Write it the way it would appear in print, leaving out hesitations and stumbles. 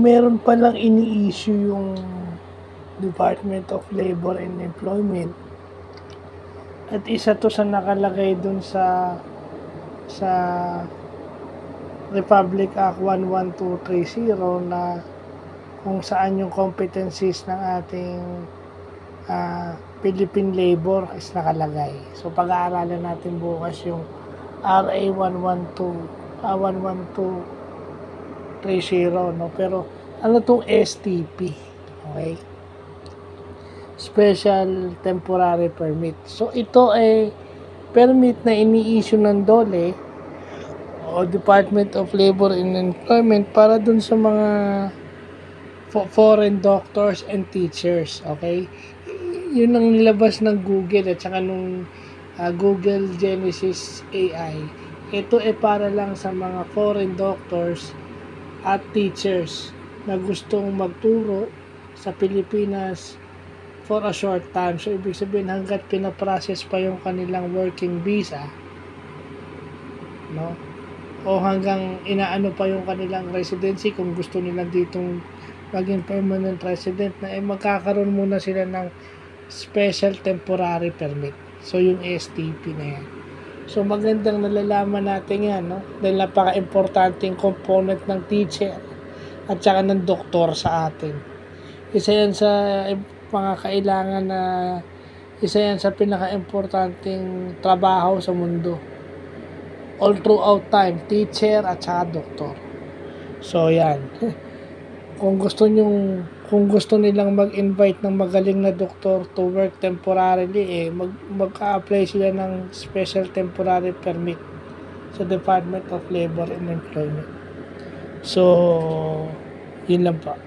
meron palang ini-issue yung Department of Labor and Employment, at isa to sa nakalagay dun sa Republic Act 11230 na kung saan yung competencies ng ating Philippine labor is nakalagay. So pag-aaralan natin bukas yung RA 11230, no? Pero ano tong STP? Okay? Special Temporary Permit. So ito ay permit na ini-issue ng DOLE o Department of Labor and Employment para dun sa mga foreign doctors and teachers. Okay? Yun ang nilabas ng Google at saka nung Google Genesis AI. Ito ay para lang sa mga foreign doctors at teachers na gustong magturo sa Pilipinas for a short time. So, ibig sabihin, hanggat pinaprocess pa yung kanilang working visa, no? O hanggang inaano pa yung kanilang residency, kung gusto nila ditong maging permanent resident na, magkakaroon muna sila ng special temporary permit. So, yung STP na yan. So, magandang nalalaman natin yan, no? Dahil napaka-importanting component ng teacher at saka ng doktor sa atin. Isa yan sa mga kailangan na isa yan sa pinaka-importanting trabaho sa mundo. All throughout time, teacher at saka doktor. So, yan. Kung gusto nilang mag-invite ng magaling na doktor to work temporarily, mag-a-apply sila ng special temporary permit sa Department of Labor and Employment. So, yun lang pa.